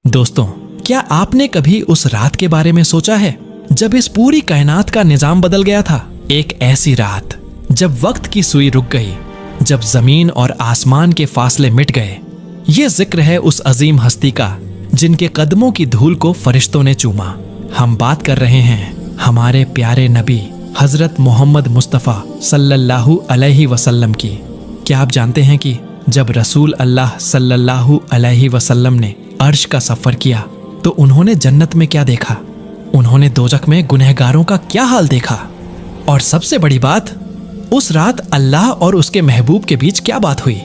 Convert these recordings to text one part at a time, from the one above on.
दोस्तों, क्या आपने कभी उस रात के बारे में सोचा है जब इस पूरी कायनात का निजाम बदल गया था? एक ऐसी रात जब वक्त की सुई रुक गई, जब जमीन और आसमान के फासले मिट गए। ये जिक्र है उस अजीम हस्ती का जिनके कदमों की धूल को फरिश्तों ने चूमा। हम बात कर रहे हैं हमारे प्यारे नबी हजरत मोहम्मद मुस्तफ़ा सल्लल्लाहु अलैहि वसल्लम की। क्या आप जानते हैं कि जब रसूल अल्लाह सल्लल्लाहु अलैहि वसल्लम ने अर्श का सफर किया तो उन्होंने जन्नत में क्या देखा, उन्होंने दोजख में गुनहगारों का क्या हाल देखा, और सबसे बड़ी बात, उस रात अल्लाह और उसके महबूब के बीच क्या बात हुई।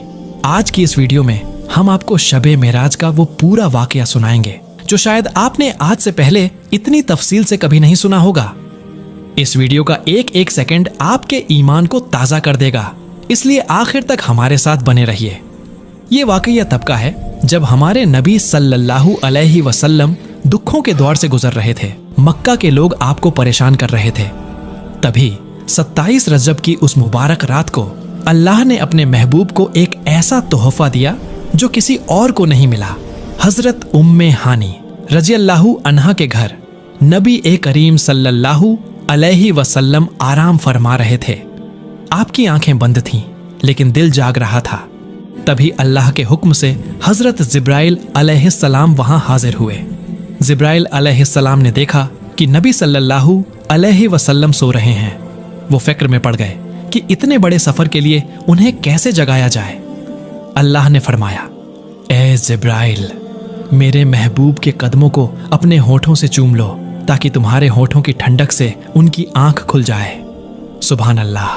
आज की इस वीडियो में हम आपको शबे मेराज का वो पूरा वाकया सुनाएंगे जो शायद आपने आज से पहले इतनी तफसील से कभी नहीं सुना होगा। इस वीडियो का एक एक सेकंड आपके ईमान को ताज़ा कर देगा, इसलिए आखिर तक हमारे साथ बने रहिए। ये वाकया तब का है जब हमारे नबी सल्लल्लाहु अलैहि वसल्लम दुखों के दौर से गुजर रहे थे। मक्का के लोग आपको परेशान कर रहे थे। तभी 27 रजब की उस मुबारक रात को अल्लाह ने अपने महबूब को एक ऐसा तोहफा दिया जो किसी और को नहीं मिला। हजरत उम्मे हानी रज़ियल्लाहु अन्हा के घर नबी करीम सल्लल्लाहु अलैहि वसल्लम आराम फरमा रहे थे। आपकी आंखें बंद थीं, लेकिन दिल जाग रहा था। तभी अल्लाह के हुक्म से हजरत जिब्राइल अलैहिस्सलाम वहां हाजिर हुए। जिब्राइल अलैहिस्सलाम ने देखा कि नबी सल्लल्लाहु अलैहि वसल्लम सो रहे हैं। वो फिक्र में पड़ गए कि इतने बड़े सफर के लिए उन्हें कैसे जगाया जाए। अल्लाह ने फरमाया, ए जिब्राइल, मेरे महबूब के कदमों को अपने होठों से चूम लो ताकि तुम्हारे होठों की ठंडक से उनकी आंख खुल जाए। सुभान अल्लाह।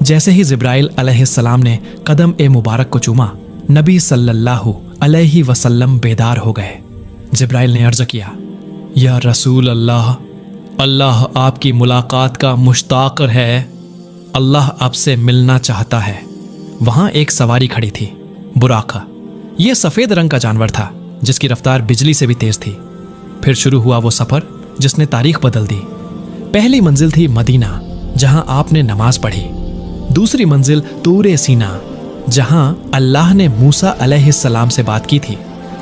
जैसे ही जिब्राइल अलैहिस्सलाम ने कदम मुबारक को चूमा, नबी सल्लल्लाहु अलैहि वसल्लम बेदार हो गए। जिब्राइल ने अर्ज किया, या रसूल अल्लाह, अल्लाह आपकी मुलाकात का मुश्ताक है, अल्लाह आपसे मिलना चाहता है। वहां एक सवारी खड़ी थी, बुराका। यह सफेद रंग का जानवर था जिसकी रफ्तार बिजली से भी तेज थी। फिर शुरू हुआ वो सफर जिसने तारीख बदल दी। पहली मंजिल थी मदीना, जहां आपने नमाज पढ़ी। दूसरी मंजिल तूरे सीना, जहां अल्लाह ने मूसा अलैहिस्सलाम से बात की थी।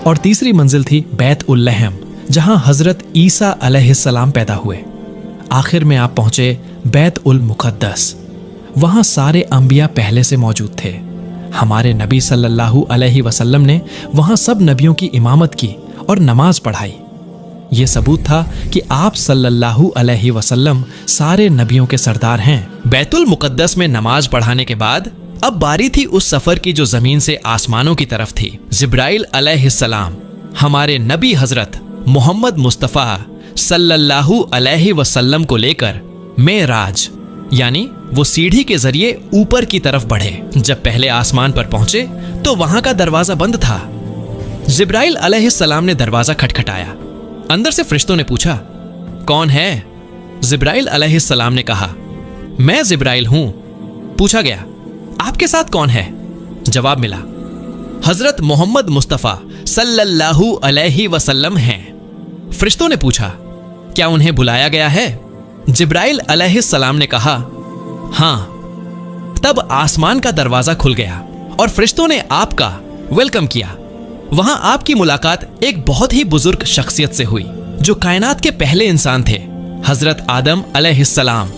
और तीसरी मंजिल थी बैत उल लहम, जहां हजरत ईसा अलैहिस्सलाम पैदा हुए। आखिर में आप पहुंचे बैत उल मुक़द्दस। वहां सारे अंबिया पहले से मौजूद थे। हमारे नबी सल्लल्लाहु अलैहि वसल्लम ने वहां सब नबियों की इमामत की और नमाज पढ़ाई। ये सबूत था कि आप सल्लल्लाहु अलैहि वसल्लम सारे नबियों के सरदार हैं। बैतुल मुक़द्दस में नमाज पढ़ाने के बाद अब बारी थी उस सफर की जो जमीन से आसमानों की तरफ थी। जिब्राइल अलैहिस्सलाम हमारे नबी हजरत मोहम्मद मुस्तफ़ा सल्लल्लाहु अलैहि वसल्लम को लेकर मेराज यानी वो सीढ़ी के जरिए ऊपर की तरफ बढ़े। जब पहले आसमान पर पहुंचे तो वहां का दरवाजा बंद था। जिब्राइल अलैहिस्सलाम ने दरवाजा खटखटाया। अंदर से फरिश्तों ने पूछा, कौन है? जिब्राइल अलैहिस्सलाम ने कहा, मैं जिब्राइल हूं। पूछा गया, आपके साथ कौन है? जवाब मिला, हजरत मोहम्मद मुस्तफ़ा सल्लल्लाहु अलैहि वसल्लम हैं। फरिश्तों ने पूछा, क्या उन्हें बुलाया गया है? जिब्राइल अलैहिस्सलाम ने कहा, हां। तब आसमान का दरवाजा खुल गया और फरिश्तों ने आपका वेलकम किया। वहां आपकी मुलाकात एक बहुत ही बुजुर्ग शख्सियत से हुई जो कायनात के पहले इंसान थे, हजरत आदम अलैहिस्सलाम।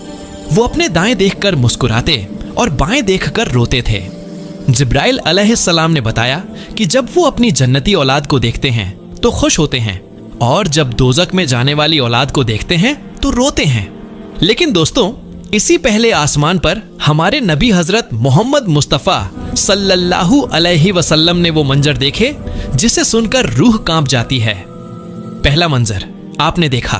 वो अपने दाएं देखकर मुस्कुराते और बाएं देखकर रोते थे। जिब्राइल अलैहिस्सलाम ने बताया कि जब वो अपनी जन्नती औलाद को देखते हैं तो खुश होते हैं, और जब दोजख में जाने वाली औलाद को देखते हैं तो रोते हैं। लेकिन दोस्तों, इसी पहले आसमान पर हमारे नबी हजरत मोहम्मद मुस्तफ़ा सल्लल्लाहु अलैहि वसल्लम ने वो मंजर देखे जिसे सुनकर रूह कांप जाती है। पहला मंजर आपने देखा,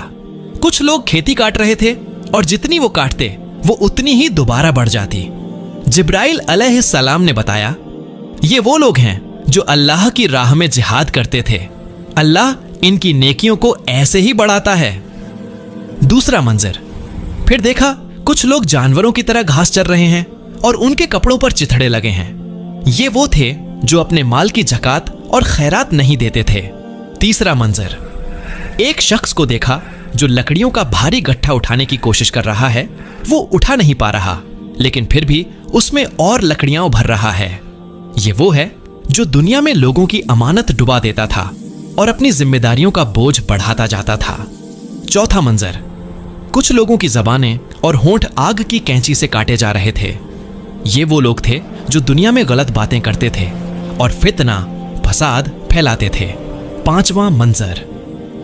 कुछ लोग खेती काट रहे थे और जितनी वो काटते वो उतनी ही दोबारा बढ़ जाती। जिब्राइल अलैहिस्सलाम ने बताया, ये वो लोग हैं जो अल्लाह की राह में जिहाद करते थे। अल्लाह इनकी नेकियों को ऐसे ही बढ़ाता है। दूसरा मंजर, फिर देखा कुछ लोग जानवरों की तरह घास चर रहे हैं और उनके कपड़ों पर चिथड़े लगे हैं। ये वो थे जो अपने माल की ज़कात और खैरात नहीं देते थे। तीसरा मंजर, एक शख्स को देखा जो लकड़ियों का भारी गट्ठा उठाने की कोशिश कर रहा है। वो उठा नहीं पा रहा, लेकिन फिर भी उसमें और लकड़ियां भर रहा है। ये वो है जो दुनिया में लोगों की अमानत डुबा देता था और अपनी जिम्मेदारियों का बोझ बढ़ाता जाता था। चौथा मंजर, कुछ लोगों की जबानें और होंठ आग की कैंची से काटे जा रहे थे। ये वो लोग थे जो दुनिया में गलत बातें करते थे और फितना, फसाद फैलाते थे। पांचवां मंजर,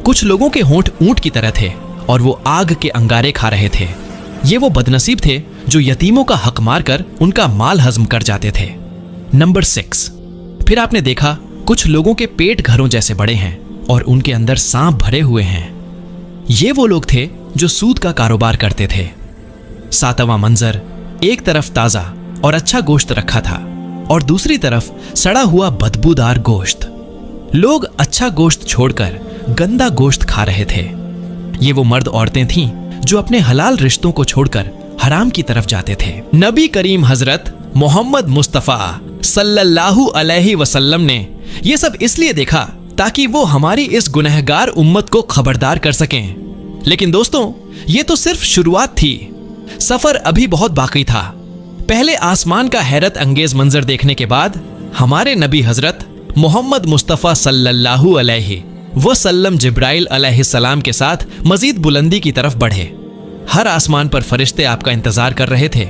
कुछ लोगों के होंठ ऊंट की तरह थे और वो आग के अंगारे खा रहे थे। ये वो बदनसीब थे जो यतीमों का हक मारकर उनका माल हजम कर जाते थे। नंबर 6, फिर आपने देखा कुछ लोगों के पेट घरों जैसे बड़े हैं और उनके अंदर सांप भरे हुए हैं। ये वो लोग थे जो सूद का कारोबार करते थे। सातवां मंजर, एक तरफ ताजा और अच्छा गोश्त रखा था और दूसरी तरफ सड़ा हुआ बदबूदार गोश्त। लोग अच्छा गोश्त छोड़कर गंदा गोश्त खा रहे थे। ये वो मर्द औरतें थीं जो अपने हलाल रिश्तों को छोड़कर हराम की तरफ जाते थे। नबी करीम हजरत मोहम्मद मुस्तफ़ा सल्लल्लाहु अलैहि वसल्लम ने ये सब इसलिए देखा ताकि वो हमारी इस गुनहगार उम्मत को खबरदार कर सकें। लेकिन दोस्तों, ये तो सिर्फ शुरुआत थी। सफर अभी बहुत बाकी था। पहले आसमान का हैरत अंगेज मंजर देखने के बाद हमारे नबी हजरत मोहम्मद मुस्तफ़ा सल्लल्लाहु अलैहि वसल्लम जिब्राइल अलैहिस्सलाम के साथ मजीद बुलंदी की तरफ बढ़े। हर आसमान पर फरिश्ते आपका इंतजार कर रहे थे।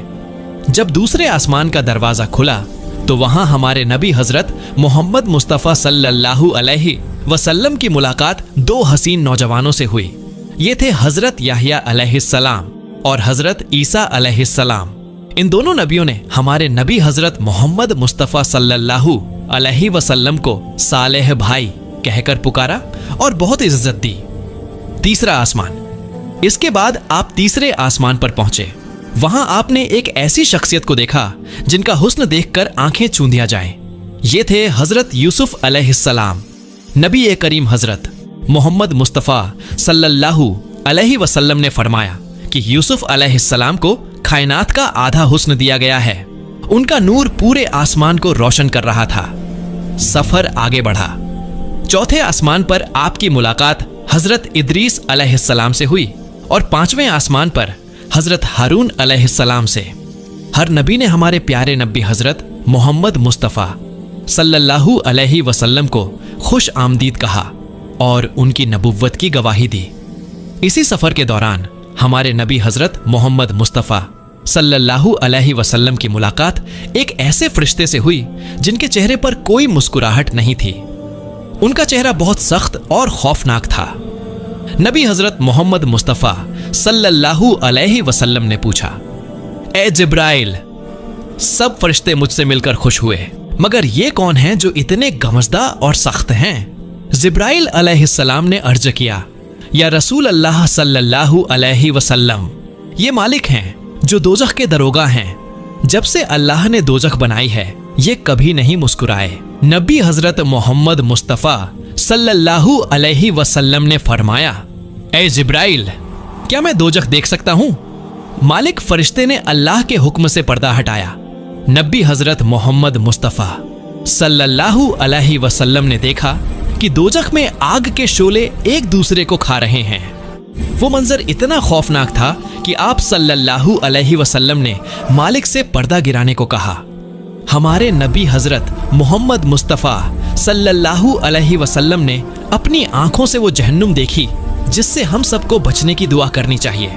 जब दूसरे आसमान का दरवाजा खुला तो वहां हमारे नबी हजरत मोहम्मद मुस्तफ़ा सल्लल्लाहु अलैहि वसल्लम की मुलाकात दो हसीन नौजवानों से हुई। ये थे हजरत याहिया अलैहिस्सलाम और हजरत ईसा अलैहिस्सलाम। इन दोनों नबियों ने हमारे नबी हजरत मोहम्मद मुस्तफ़ा सल्लल्लाहु अलैहि वसल्लम को सालेह भाई कहकर पुकारा और बहुत इज्जत दी। तीसरा आसमान, इसके बाद आप तीसरे आसमान पर पहुंचे। वहां आपने एक ऐसी शख्सियत को देखा जिनका हुस्न देखकर आंखें चूंधिया जाएं। ये थे हजरत यूसुफ अलैहिस्सलाम। नबी करीम हजरत मोहम्मद मुस्तफ़ा सल्लल्लाहु अलैहि वसल्लम ने फरमाया कि यूसुफ अलैहिस्सलाम को कायनात का आधा हुस्न दिया गया है। उनका नूर पूरे आसमान को रोशन कर रहा था। सफर आगे बढ़ा। चौथे आसमान पर आपकी मुलाकात हजरत इदरीस अलैहिस्सलाम से हुई और पांचवें आसमान पर हजरत हारून अलैहिस्सलाम से। हर नबी ने हमारे प्यारे नबी हजरत मोहम्मद मुस्तफ़ा सल्लल्लाहु अलैहि वसल्लम को खुश आमदीद कहा और उनकी नबुव्वत की गवाही दी। इसी सफर के दौरान हमारे नबी हजरत मोहम्मद मुस्तफ़ा सल्लल्लाहु अलैहि वसल्लम की मुलाकात एक ऐसे फरिश्ते से हुई जिनके चेहरे पर कोई मुस्कुराहट नहीं थी। उनका चेहरा बहुत सख्त और खौफनाक था। नबी हजरत मोहम्मद मुस्तफ़ा सल्लल्लाहु अलैहि वसल्लम ने पूछा, ए जिब्राइल, सब फरिश्ते मुझसे मिलकर खुश हुए, मगर ये कौन हैं जो इतने गमज़दा और सख्त हैं? जिब्राइल अलैहिस्सलाम ने अर्ज किया, या रसूल अल्लाह सल्लल्लाहु अलैहि वसल्लम, ये मालिक हैं जो दोजख के दरोगा हैं। जब से अल्लाह ने दोजख बनाई है ये कभी नहीं मुस्कुराए। नबी हजरत मोहम्मद मुस्तफ़ा सल्लल्लाहु अलैहि वसल्लम ने फरमाया, ए जिब्राइल, क्या मैं दोजख देख सकता हूं? मालिक फरिश्ते ने अल्लाह के हुक्म से पर्दा हटाया। नबी हजरत मोहम्मद मुस्तफ़ा सल्लल्लाहु अलैहि वसल्लम ने देखा कि दोजख में आग के शोले एक दूसरे को खा रहे हैं। वो मंजर इतना खौफनाक था कि आप सल्लल्लाहु अलैहि वसल्लम ने मालिक से पर्दा गिराने को कहा। हमारे नबी हजरत मोहम्मद मुस्तफ़ा सल्लल्लाहु अलैहि वसल्लम ने अपनी आंखों से वो जहन्नुम देखी जिससे हम सबको बचने की दुआ करनी चाहिए।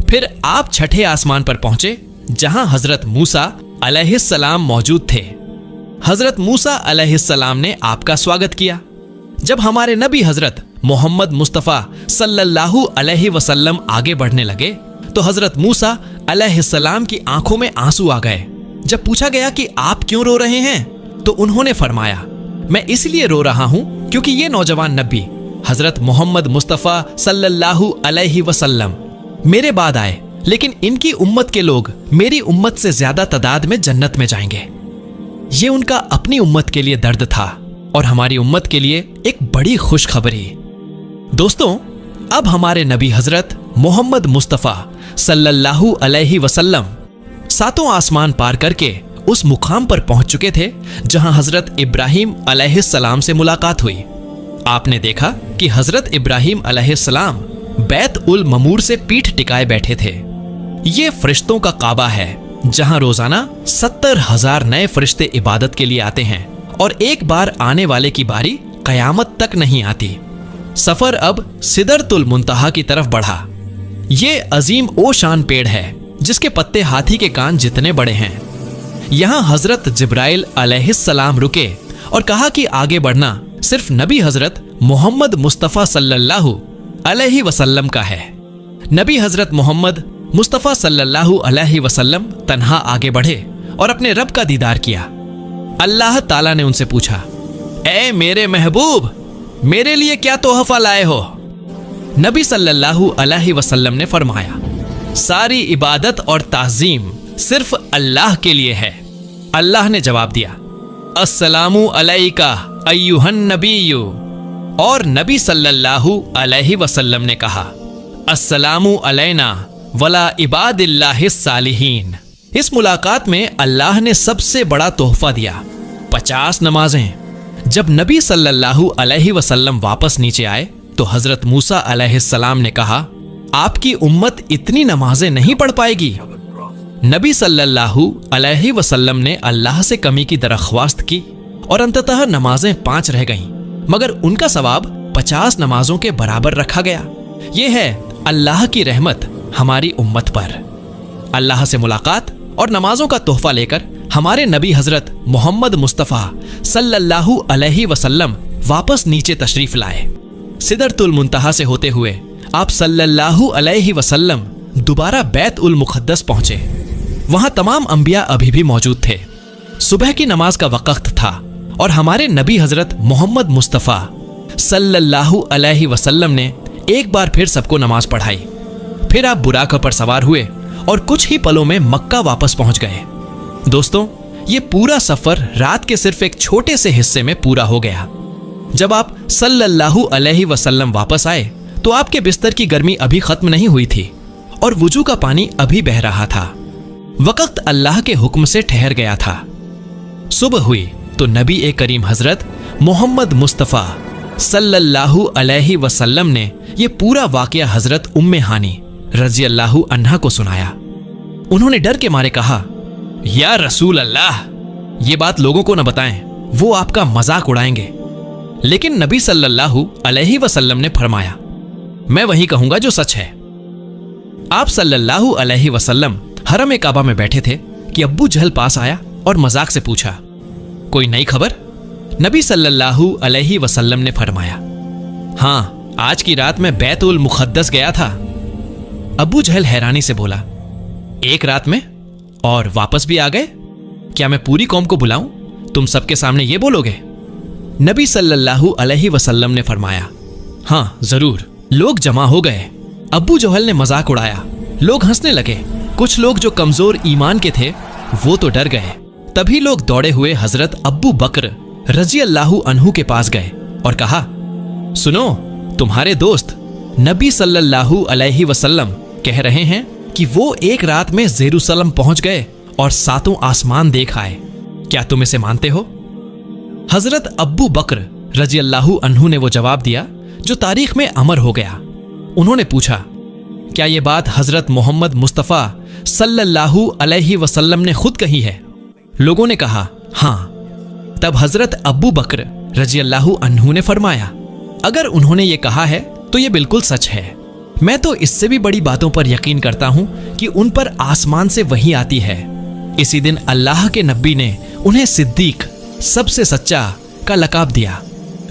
फिर आप छठे आसमान पर पहुंचे जहां हजरत मूसा अलैहिस्सलाम मौजूद थे। हजरत मूसा अलैहिस्सलाम ने आपका स्वागत किया। जब हमारे नबी हजरत मोहम्मद मुस्तफ़ा सल्लल्लाहु अलैहि वसल्लम आगे बढ़ने लगे तो हजरत मूसा अलैहिस्सलाम की आंखों में आंसू आ गए। जब पूछा गया कि आप क्यों रो रहे हैं तो उन्होंने फरमाया, मैं इसलिए रो रहा हूं क्योंकि ये नौजवान नबी हजरत मोहम्मद मुस्तफ़ा सल्लल्लाहु अलैहि वसल्लम मेरे बाद आए, लेकिन इनकी उम्मत के लोग मेरी उम्मत से ज्यादा तादाद में जन्नत में जाएंगे। ये उनका अपनी उम्मत के लिए दर्द था और हमारी उम्मत के लिए एक बड़ी खुशखबरी। दोस्तों, अब हमारे नबी हजरत मोहम्मद मुस्तफ़ा सल्लल्लाहु अलैहि वसल्लम सातों आसमान पार करके उस मुकाम पर पहुंच चुके थे जहां हजरत इब्राहिम अलैहिस्सलाम से मुलाकात हुई। आपने देखा कि हजरत इब्राहिम अलैहिस्सलाम बैत उल ममूर से पीठ टिकाए बैठे थे। ये फरिश्तों का काबा है जहां रोजाना 70,000 नए फरिश्ते इबादत के लिए आते हैं और एक बार आने वाले की बारी कयामत तक नहीं आती। सफर अब सिदरतुल मुंतहा की तरफ बढ़ा। ये अजीम ओ शान पेड़ है जिसके पत्ते हाथी के कान जितने बड़े हैं। यहाँ हजरत जिब्राइल अलैहिस्सलाम रुके और कहा कि आगे बढ़ना सिर्फ नबी हजरत मोहम्मद मुस्तफ़ा सल्लल्लाहु अलैहि वसल्लम का है। नबी हजरत मोहम्मद मुस्तफ़ा सल्लल्लाहु अलैहि वसल्लम तन्हा आगे बढ़े और अपने रब का दीदार किया। अल्लाह ताला ने उनसे पूछा, ए मेरे महबूब, मेरे लिए क्या तोहफा लाए हो? नबी सल्लल्लाहु अलैहि वसल्लम ने फरमाया, सारी इबादत और ताज़ीम सिर्फ अल्लाह के लिए है। अल्लाह ने जवाब दिया, अस्सलामु अलैका अय्युहन नबीयु। और नबी सल्लल्लाहु अलैहि वसल्लम ने कहा, अस्सलामु अलैना वला इबादिल्लाहिस सालिहीन। इस मुलाकात में अल्लाह ने सबसे बड़ा तोहफा दिया, 50 नमाजें। जब नबी सल्लल्लाहु अलैहि वसल्लम वापस नीचे आए तो हजरत मूसा अलैहिस्सलाम ने कहा, आपकी उम्मत इतनी नमाजें नहीं पढ़ पाएगी। नबी सल्लल्लाहु अलैहि वसल्लम ने अल्लाह से कमी की दरख्वास्त की और अंततः नमाजें 5 रह गईं, मगर उनका सवाब 50 नमाजों के बराबर रखा गया। यह है अल्लाह की रहमत हमारी उम्मत पर। अल्लाह से मुलाकात और नमाजों का तोहफा लेकर हमारे नबी हजरत मोहम्मद मुस्तफ़ा सल्लल्लाहु अलैहि वसल्लम वापस नीचे तशरीफ लाए। सिदरतुल मुंतहा से होते हुए आप सल्लल्लाहु अलैहि वसल्लम दोबारा बैत उल मुक़द्दस पहुंचे। वहां तमाम अंबिया अभी भी मौजूद थे। सुबह की नमाज का वक्त था और हमारे नबी हजरत मोहम्मद मुस्तफ़ा सल्लल्लाहु अलैहि वसल्लम ने एक बार फिर सबको नमाज पढ़ाई। फिर आप बुराक पर सवार हुए और कुछ ही पलों में मक्का वापस पहुंच गए। दोस्तों, ये पूरा सफर रात के सिर्फ एक छोटे से हिस्से में पूरा हो गया। जब आप सल्लल्लाहु अलैहि वसल्लम वापस आए तो आपके बिस्तर की गर्मी अभी खत्म नहीं हुई थी और वुजू का पानी अभी बह रहा था। वक्त अल्लाह के हुक्म से ठहर गया था। सुबह हुई तो नबी ए करीम हजरत मोहम्मद मुस्तफ़ा सल्लल्लाहु अलैहि वसल्लम ने यह पूरा वाकया हजरत उम्मे हानी रजी अल्लाहु अन्हा को सुनाया। उन्होंने डर के मारे कहा, या रसूल अल्लाह, ये बात लोगों को न बताएं, वो आपका मजाक उड़ाएंगे। लेकिन नबी सल्लल्लाहु अलैहि वसल्लम ने फरमाया, मैं वही कहूंगा जो सच है। आप सल्लल्लाहु अलैहि वसल्लम हरम काबा में बैठे थे कि अब्बू जहल पास आया और मजाक से पूछा, कोई नई खबर? नबी सल्लल्लाहु अलैहि वसल्लम ने फरमाया, हाँ, आज की रात मैं बैत उल मुक़द्दस गया था। अब्बू जहल हैरानी से बोला, एक रात में और वापस भी आ गए? क्या मैं पूरी कौम को बुलाऊं? तुम सबके सामने ये बोलोगे? नबी सल्लल्लाहु अलैहि वसल्लम ने फरमाया, हाँ जरूर। लोग जमा हो गए। अब्बू जहल ने मजाक उड़ाया। लोग हंसने लगे। कुछ लोग जो कमजोर ईमान के थे वो तो डर गए। तभी लोग दौड़े हुए हजरत अब्बू बकर रजी अल्लाहु अन्हु के पास गए और कहा, सुनो, तुम्हारे दोस्त नबी सल्लल्लाहु अलैहि वसल्लम कह रहे हैं कि वो एक रात में जेरूसलम पहुंच गए और 7 आसमान देख आए। क्या तुम इसे मानते हो? हजरत अब्बू बकर रजी अल्लाहु अन्हु ने वो जवाब दिया जो तारीख में अमर हो गया। उन्होंने पूछा, क्या ये बात हजरत मोहम्मद मुस्तफ़ा सल्लल्लाहु अलैहि वसल्लम ने खुद कही है? लोगों ने कहा, हाँ। तब हजरत अब्बू बकर रजी अल्लाहु अन्हु ने फरमाया, अगर उन्होंने ये कहा है तो ये बिल्कुल सच है। मैं तो इससे भी बड़ी बातों पर यकीन करता हूं कि उन पर आसमान से वही आती है। इसी दिन अल्लाह के नबी ने उन्हें सिद्दीक, सबसे सच्चा का लकाब दिया।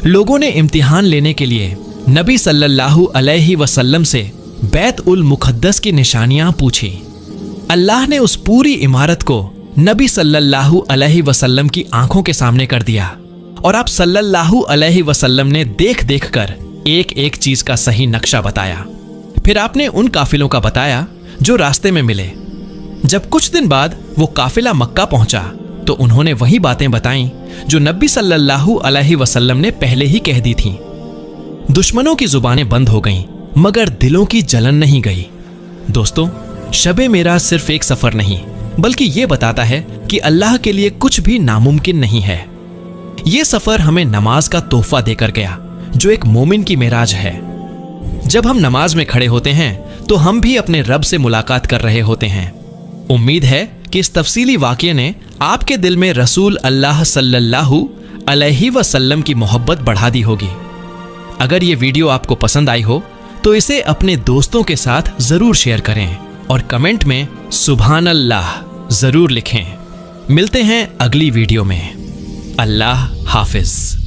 लोगों ने इम्तिहान लेने के लिए नबी सल्लल्लाहु अलैहि वसल्लम से बैत उल मुक़द्दस की निशानियां पूछी। अल्लाह ने उस पूरी इमारत को नबी सल्लल्लाहु अलैहि वसल्लम की आंखों के सामने कर दिया और आप सल्लल्लाहु अलैहि वसल्लम ने देख देख कर एक एक चीज का सही नक्शा बताया। फिर आपने उन काफिलों का बताया जो रास्ते में मिले। जब कुछ दिन बाद वो काफिला मक्का पहुंचा तो उन्होंने वही बातें बताईं जो नबी सल्लल्लाहु अलैहि वसल्लम ने पहले ही कह दी थीं। दुश्मनों की जुबानें बंद हो गईं, मगर दिलों की जलन नहीं गई। दोस्तों, शबे मेराज सिर्फ एक सफर नहीं बल्कि ये बताता है कि अल्लाह के लिए कुछ भी नामुमकिन नहीं है। ये सफर हमें नमाज का तोहफा देकर गया जो एक मोमिन की मेराज है। जब हम नमाज में खड़े होते हैं तो हम भी अपने रब से मुलाकात कर रहे होते हैं। उम्मीद है कि इस तफसीली वाक़ये ने आपके दिल में रसूल अल्लाह सल्लल्लाहु अलैहि वसल्लम की मोहब्बत बढ़ा दी होगी। अगर ये वीडियो आपको पसंद आई हो तो इसे अपने दोस्तों के साथ जरूर शेयर करें और कमेंट में सुभान अल्लाह जरूर लिखें। मिलते हैं अगली वीडियो में। अल्लाह हाफिज।